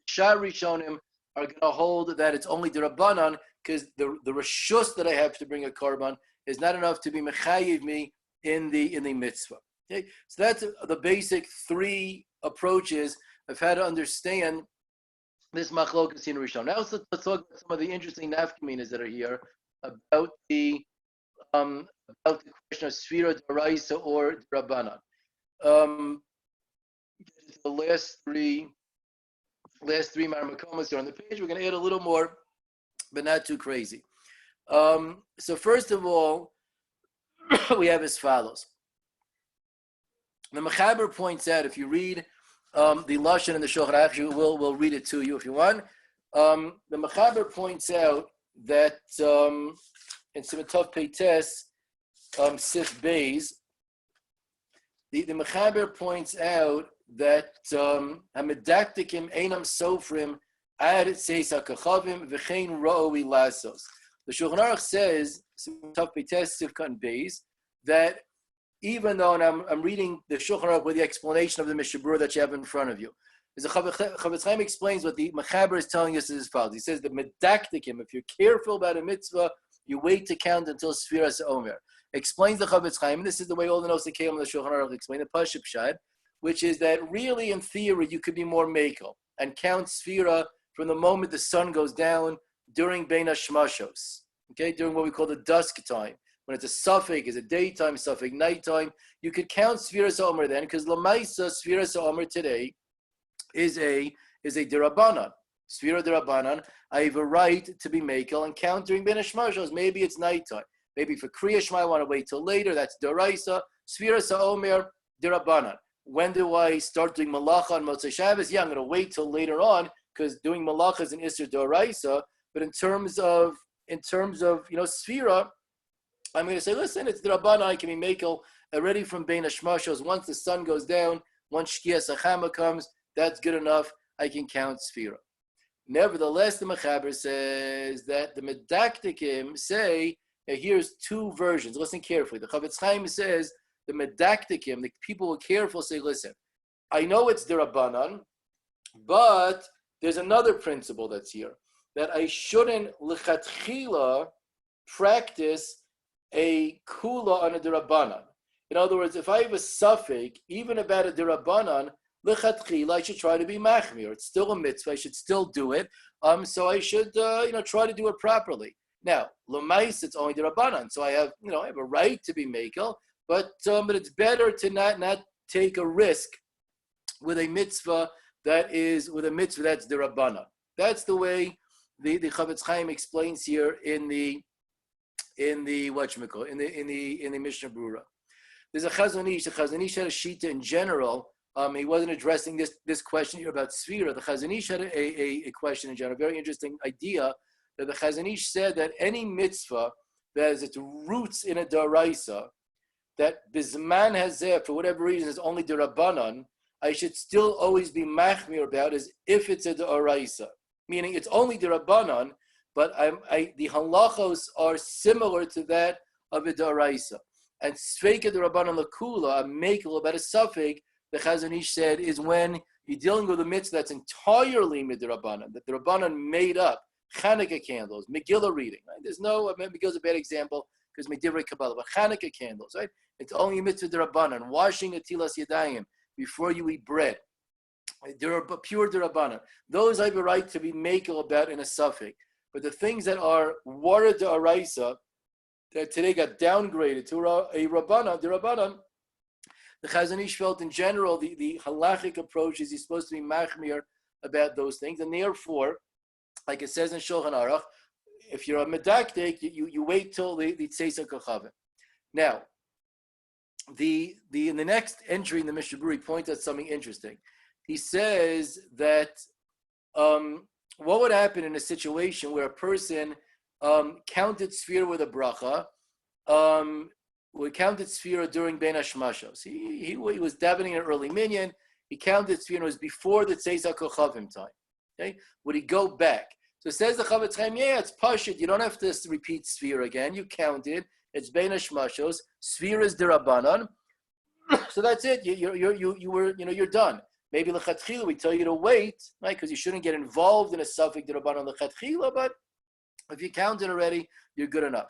Shar Rishonim are going to hold that it's only Rabbanan because the reshus that I have to bring a korban is not enough to be mechayiv me in the mitzvah. Okay, so that's the basic three approaches of how to understand this machlokas in Rishon. Now let's talk about some of the interesting nafkaminas that are here about the question of Sfira D'Oraisa or D'Rabbanan. The last three marmakomas are on the page. We're going to add a little more, but not too crazy. So first of all, we have as follows. The Mechaber points out, if you read the Lashon and the Shulchan Aruch, we'll read it to you if you want. The Mechaber points out that in Simatov Peites, Sif Beis, the Mechaber points out that Hamedaktikim Einam Sofrim Ad Seis HaKachavim V'chein Ro'oi Lasos. The Shulchan Aruch says, Simatov Peites Sif Kan Beis, that even though, and I'm reading the Shulchan Aruch with the explanation of the Mishabur that you have in front of you, as the Chavetz Chaim explains what the Mechaber is telling us is as follows. He says the medaktikim, if you're careful about a mitzvah, you wait to count until Sefiras HaOmer. Explains the Chavetz Chaim, and this is the way all the notes that came on the Shulchan Aruch explain the Pashup Shad, which is that really in theory you could be more makel and count Sfira from the moment the sun goes down during Bein HaShmashos, okay, during what we call the dusk time. When it's a suffix, is a daytime, suffix nighttime, you could count Sefiras HaOmer then, because Lamaisa Sefiras HaOmer today is a D'Rabbanan. Sfira D'Rabbanan, I have a right to be makel and count during Ben HaShmashos. Maybe it's nighttime. Maybe for Kriya Shema I want to wait till later. That's D'Oraisa. Sefiras HaOmer D'Rabbanan. When do I start doing Malacha on Motzei Shabbos? Yeah, I'm going to wait till later on because doing Malacha is an Isser D'Oraisa. But in terms of Sfira, I'm going to say, listen, it's D'Rabbanan. I can be makel already from Bein HaShmashos. Once the sun goes down, once Shkias HaChama comes, that's good enough. I can count Sfira. Nevertheless, the Mechaber says that the Medaktikim say, here's two versions. Listen carefully. The Chavetz Chaim says, the Medaktikim, the people who are careful, say, listen, I know it's D'Rabbanan, but there's another principle that's here, that I shouldn't lichatchila practice a kula on a D'Rabbanan. In other words, if I have a suffix, even about a D'Rabbanan, lichatchila, I should try to be machmir. It's still a mitzvah. I should still do it. So I should, try to do it properly. Now, l'mais, it's only D'Rabbanan, so I have a right to be makel, but it's better to not take a risk with a mitzvah that's D'Rabbanan. That's the way the Chavetz Chaim explains here in the whatchamacallit, in the Mishnah Brura. There's a Chazon Ish. The Chazon Ish had a shita in general. He wasn't addressing this question here about Sfira. The Chazon Ish had a question in general, a very interesting idea, that the Chazon Ish said that any mitzvah that has its roots in a D'Oraisa, that Bizman Hazeh, for whatever reason, is only D'Rabbanan, I should still always be machmir about as if it's a D'Oraisa. Meaning it's only D'Rabbanan, but the halachos are similar to that of a D'Oraisa. And Sveika D'Rabbanan Lakula, a makel about a suffix, the Chazon Ish said, is when you're dealing with a mitzvah that's entirely midrabbanan, that the Rabbanan made up, Chanukah candles, Megillah reading. Right? There's no, Megillah's a bad example because Medivrei Kabbalah, but Chanukah candles, right? It's only a mitzvah D'Rabbanan, washing a tilas yadayim before you eat bread. They're pure D'Rabbanan. Those I have a right to be makel about in a suffix. But the things that are wara D'Oraisa, that today got downgraded to a Rabbanan, D'Rabbanan, The Chazon Ish felt in general, the halachic approach is you're supposed to be machmir about those things, and therefore, like it says in Shulchan Aruch, if you're a medakdik, you wait till the Tzeisa Kochavim. Now, in the next entry in the Mishnah Berurah, he points out something interesting. He says that what would happen in a situation where a person counted Sefira with a bracha, we counted Sefira during Ben Hashmashos. He was davening an early minyan. He counted Sefira. It was before the Tzeisa Kochavim time. Okay, would he go back? So it says the Chavetz Chaim, yeah, it's pashut. You don't have to repeat Sefira again. You counted. It's Ben Hashmashos. Sefira is Derabanan. So that's it. You're done. Maybe lechatchila we tell you to wait, right? Because you shouldn't get involved in a suffix Derabanan lechatchila. But if you counted already, you're good enough.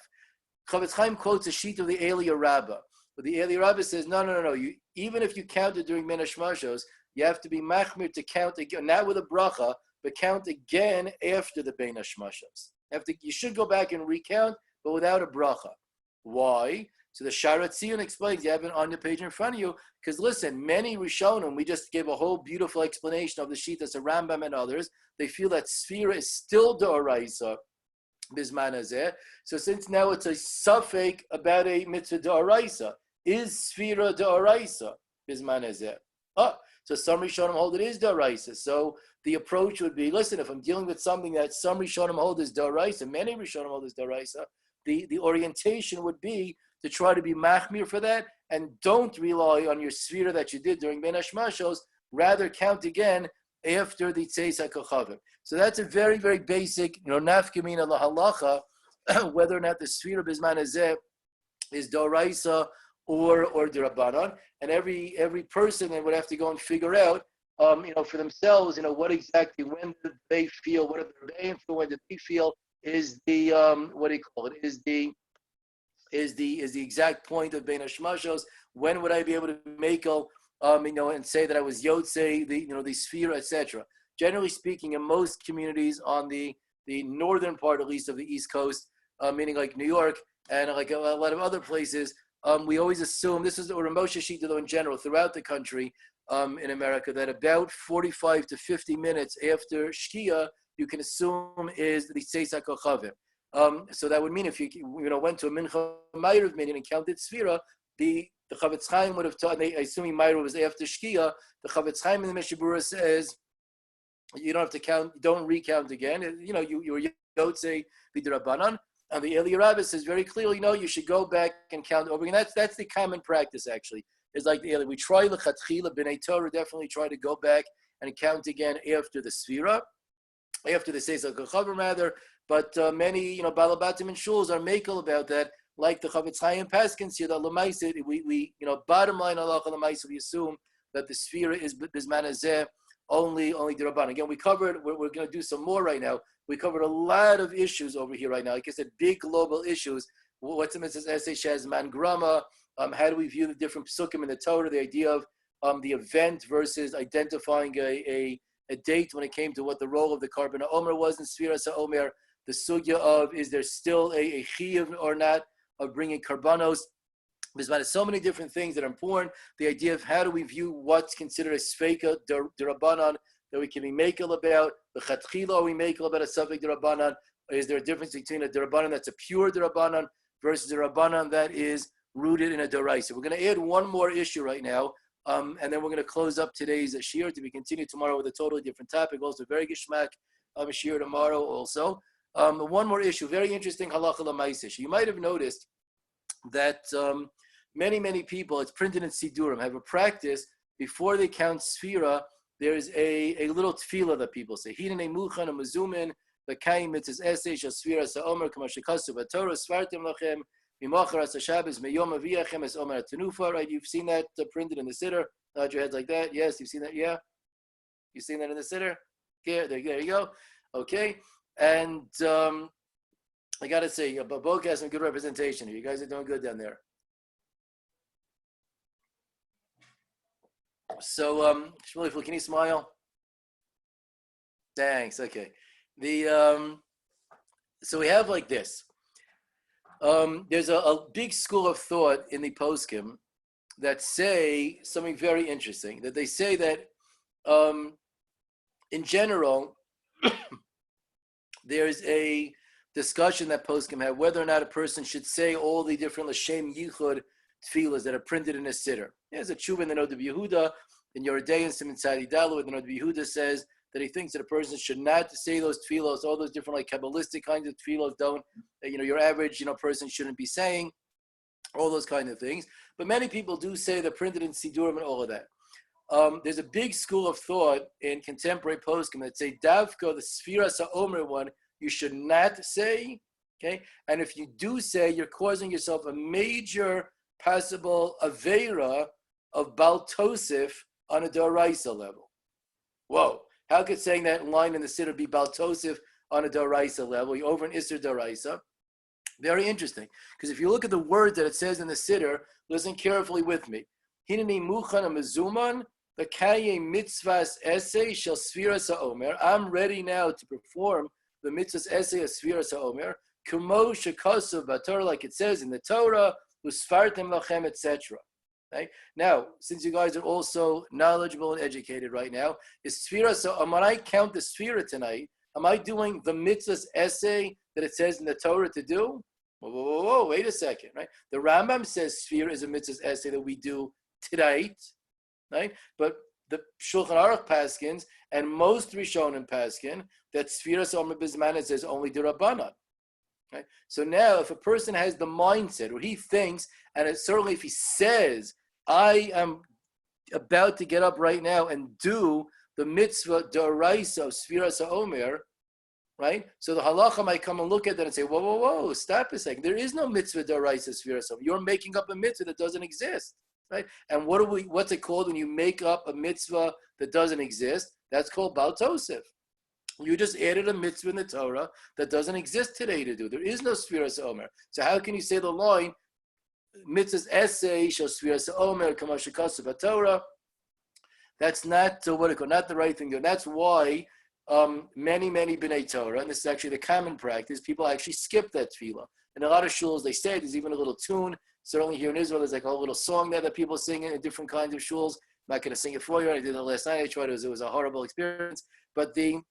Chavetz Chaim quotes a sheet of the Eliyah Rabbah, but the Eliyah Rabbah says, no. Even if you counted during Ben Hashmashos, you have to be machmir to count again, not with a bracha, but count again after the Ben Hashmashos. You should go back and recount, but without a bracha. Why? So the Sharat Zion explains, you have it on the page in front of you, because listen, many Rishonim, we just gave a whole beautiful explanation of the sheet that's a Rambam and others, they feel that Sefira is still Da'oraisa, Bisman Hazeh. So since now it's a suffix about a mitzvah Da'oraisa, is Sefira Da'oraisa, Bisman Hazeh? So some Rishonim hold it is Da'oraisa. So the approach would be, listen, if I'm dealing with something that some Rishonim hold is Da'oraisa, many Rishonim hold is Da'oraisa, the orientation would be to try to be machmir for that, and don't rely on your Sefira that you did during Ben Hashmashos, rather count again after the Tzeisa Kochavim. So that's a very, very basic, nafkamina lahalacha, whether or not the Sefira Bisman Hazeh is Doraisa or Derabanan, and every person then would have to go and figure out, for themselves, what exactly, when did they feel, what are their baying for, when did they feel is the is the exact point of Ben Hashmashos. When would I be able to make and say that I was Yotze, the Sefira, etc. Generally speaking, in most communities on the northern part, at least, of the East Coast, meaning like New York and like a lot of other places, we always assume, this is, or Moshe Shita though in general, throughout the country in America, that about 45 to 50 minutes after Shkia, you can assume is the Tzeisa Kochavim. So that would mean if you went to a Mincha Ma'ariv minyan and counted Sefira, the Chavetz Chaim would have taught, assuming Ma'ariv was after Shkia, the Chavetz Chaim in the Mishnah Berurah says, you don't have to count, don't recount again. You were Yotze B'Derabanan. And the Eliyah Rabbah says very clearly, no, you should go back and count over again. That's the common practice, actually. It's like the Eliyah. We try L'chatchila, B'nai Torah definitely try to go back and count again after the Sefira, after the Tzeisa Kochavim rather. But many, Balabatim and Shuls are makel about that, like the Chavetz Chaim Paskins here, that L'maisa, we bottom line, halacha L'maisa, we assume that the Sefira is Bisman Hazeh, only Derabanan. Again, we're going to do some more right now. We covered a lot of issues over here right now. Like I said, big global issues. What's the Mitzvah Essay Shazman Grama? How do we view the different psukim in the Torah? The idea of the event versus identifying a date when it came to what the role of the Korban HaOmer was in Sefiras HaOmer. The sugya of, is there still a chiyuv or not of bringing karbanos? There's so many different things that are important. The idea of how do we view what's considered a sfeika derabanan that we can be makel about. The chatchila, are we makel about a suffix derabanan? Is there a difference between a derabanan that's a pure derabanan versus a derabanan that is rooted in a doraisa? We're going to add one more issue right now, and then we're going to close up today's shir to be continued tomorrow with a totally different topic. Also, very gishmak shir tomorrow also. One more issue, very interesting halacha l'maisish. You might have noticed that many people, it's printed in Sidurim, have a practice before they count Sefira. There's a little tefillah that people say. Hinei muchan amazumin v'kayim mitzvahs esei shel Sefiras HaOmer k'ma shekasu v'Torah svartim lachem mimachar as Shabbos meyom aviachem es omer tenufa. Right? You've seen that printed in the siddur. Nod your heads like that. Yes, you've seen that. Yeah, you've seen that in the siddur. Yeah, there you go. Okay. And I got to say, Babok has some good representation here. You guys are doing good down there. So, Shmuel, can you smile? Thanks. Okay. So we have like this. There's a big school of thought in the poskim that say something very interesting. That they say that in general, there's a discussion that poskim have whether or not a person should say all the different L'Shem Yichud tefillas that are printed in a siddur. There's a tshuva in the Nod of Yehuda, in Yoredei and Siman Tzadi Dalu, the Nod of Yehuda says that he thinks that a person should not say those tefillos, all those different like Kabbalistic kinds of tefillos don't, your average, person shouldn't be saying, all those kind of things. But many people do say they're printed in Sidurim and all of that. There's a big school of thought in contemporary poskim that say Davka, the Sefiras HaOmer one, you should not say, okay? And if you do say, you're causing yourself a major possible aveira of Bal Tosif on a Daraisa level. Whoa, how could saying that line in the Siddur be Bal Tosif on a Daraisa level? You're over an Isser Daraisa. Very interesting, because if you look at the word that it says in the Siddur, listen carefully with me. Hineni muchan mezuman v'kaye mitzvahs essay shel Sefiras HaOmer. I'm ready now to perform the mitzvahs essay of Sefiras HaOmer. Kumo shekasav b'Torah, like it says in the Torah, usfartem lachem, etc. Right? Now, since you guys are also knowledgeable and educated right now, is Sefiras HaOmer, when I count the Sefira tonight, am I doing the mitzvahs essay that it says in the Torah to do? Whoa, wait a second, right? The Rambam says Sefira is a mitzvahs essay that we do tonight, right? But the Shulchan Aruch paskins and most Rishonim paskin that Sefiras HaOmer Bizman says only D'Rabbanan. Right? So now, if a person has the mindset, or he thinks, and certainly if he says, I am about to get up right now and do the mitzvah D'Oraisa of Sefiras HaOmer, right? So the halacha might come and look at that and say, whoa, stop a second. There is no mitzvah D'Oraisa Sefiras HaOmer. You're making up a mitzvah that doesn't exist, right? And what's it called when you make up a mitzvah that doesn't exist? That's called Bal Tosef. You just added a mitzvah in the Torah that doesn't exist today to do. There is no Sefiras HaOmer. So how can you say the line, mitzvahs essay shel Sefiras HaOmer kama shekasav b'Torah? That's not not the right thing to do. That's why many B'nai Torah, and this is actually the common practice, people actually skip that tefillah. In a lot of shuls, they say there's even a little tune. Certainly here in Israel, there's like a little song there that people sing in different kinds of shuls. I'm not going to sing it for you. I did it last night. I tried. It was a horrible experience. But the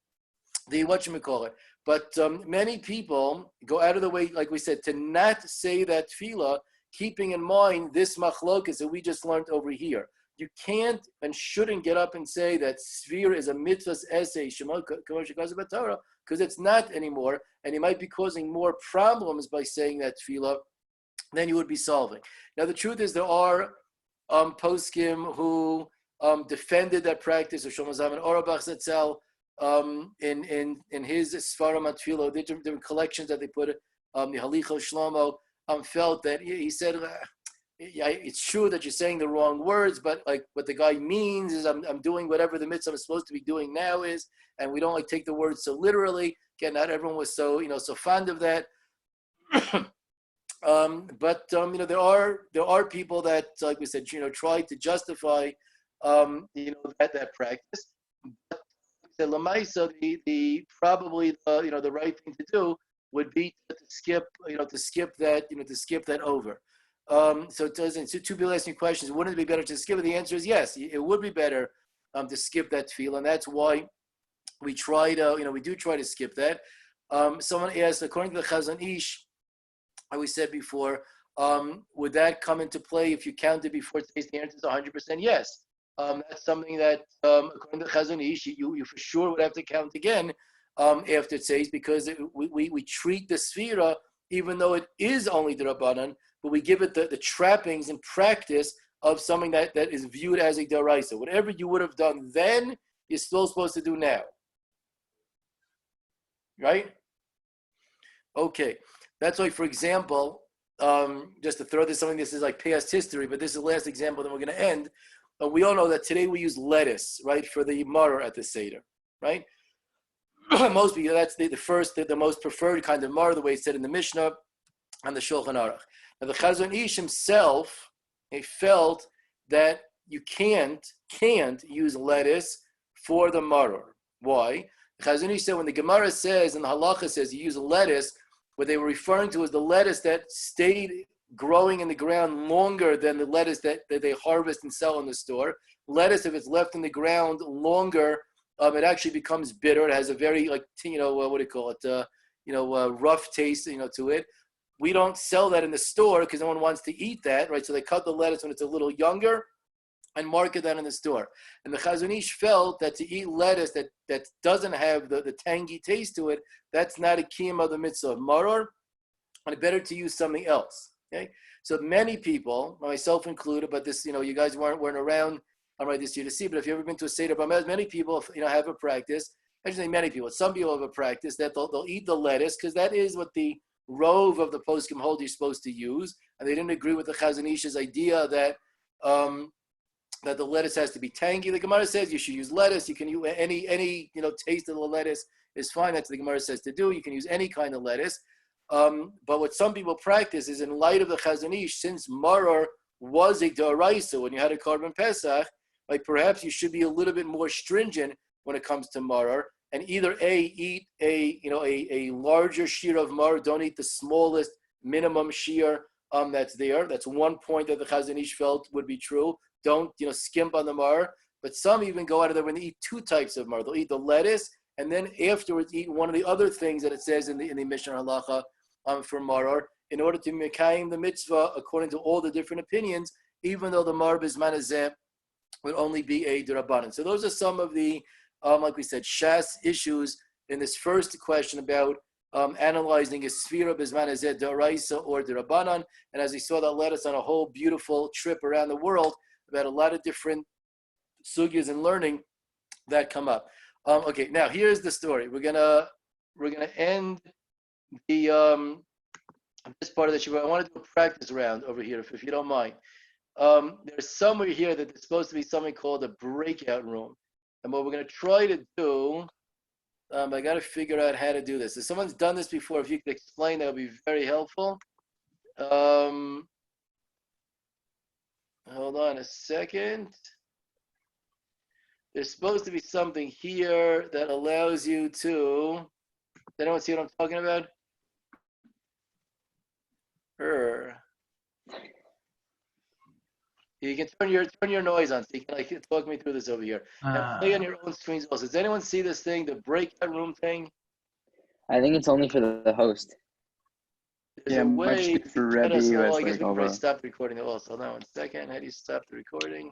whatchamacallit. But many people go out of the way, like we said, to not say that tefillah, keeping in mind this machlokas that we just learned over here. You can't and shouldn't get up and say that Sefira is a mitzvah's essay, because it's not anymore, and you might be causing more problems by saying that tefillah than you would be solving. Now, the truth is there are poskim who defended that practice of Shlomo Zalman Auerbach Zatzal in his Sfarim Tefillah. There were collections that they put, the Halicho Shlomo felt that he said, it's true that you're saying the wrong words, but like what the guy means is I'm doing whatever the mitzvah I'm supposed to be doing now is, and we don't like take the words so literally. Again, not everyone was so so fond of that. But there are people that, like we said, try to justify that practice. But the lamaisa, the probably the right thing to do would be to skip that over. So it doesn't. So two people asking questions. Wouldn't it be better to skip it? The answer is yes. It would be better to skip that tefillah, and that's why we try to. We do try to skip that. Someone asked, according to the Chazon Ish, we said before, would that come into play if you counted before today's? The answer is 100% yes. That's something that, according to Chazon Ish, you for sure would have to count again after today's, because we treat the Sefira, even though it is only the Rabbanan, but we give it the trappings and practice of something that is viewed as a D'Oraisa. Whatever you would have done then, you're still supposed to do now. Right? Okay. That's why, for example, just to throw this, this is like past history, but this is the last example, then we're going to end. We all know that today we use lettuce, right, for the maror at the Seder, right? Most people, that's the most preferred kind of maror, the way it's said in the Mishnah and the Shulchan Aruch. Now, the Chazon Ish himself, he felt that you can't use lettuce for the maror. Why? The Chazon Ish said when the Gemara says and the Halacha says you use lettuce, what they were referring to is the lettuce that stayed growing in the ground longer than the lettuce that they harvest and sell in the store. Lettuce, if it's left in the ground longer, it actually becomes bitter. It has a very, like, what do you call it? Rough taste, to it. We don't sell that in the store because no one wants to eat that, right? So they cut the lettuce when it's a little younger and market that in the store. And the Chazon Ish felt that to eat lettuce that doesn't have the tangy taste to it, that's not a kiyum of the mitzvah of maror, and better to use something else. Okay, so many people, myself included, but this, you guys weren't around this year to see. But if you've ever been to a Seder Bamez, many people, have a practice. I shouldn't say many people. Some people have a practice that they'll eat the lettuce because that is what the rove of the poskim hold you're supposed to use, and they didn't agree with the Chazon Ish's idea that that the lettuce has to be tangy. The Gemara says you should use lettuce. You can use any taste of the lettuce is fine. That's what the Gemara says to do. You can use any kind of lettuce. But what some people practice is, in light of the Chazon Ish, since maror was a da'oraisa when you had a korban pesach, like perhaps you should be a little bit more stringent when it comes to maror, and either eat a larger shear of maror. Don't eat the smallest minimum shear that's there. That's one point that the Chazon Ish felt would be true. Don't skimp on the maror. But some even go out of there when they eat two types of maror. They'll eat the lettuce and then afterwards eat one of the other things that it says in the Mishnah Halacha for maror, in order to mekayim the mitzvah according to all the different opinions, even though the maror b'zman hazeh would only be a d'Rabbanan. So those are some of the, like we said, shas issues in this first question about analyzing a Sefira b'zman hazeh d'Oraisa or d'Rabbanan. And as we saw, that led us on a whole beautiful trip around the world about a lot of different sugyos and learning that come up. Okay, now here's the story. We're gonna end the this part of the shiva. I want to do a practice round over here, if you don't mind. There's somewhere here that there's supposed to be something called a breakout room, and what we're going to try to do, I got to figure out how to do this. If someone's done this before, if you could explain, that would be very helpful. Hold on a second. There's supposed to be something here that allows you to. Does anyone see what I'm talking about? You can turn your noise on so you can talk me through this over here. Now play on your own screens also. Does anyone see this thing, the breakout room thing? I think it's only for the host. There's a way for to get us Rebbe, all. I guess we can probably stop the recording also. Hold on 1 second. How do you stop the recording?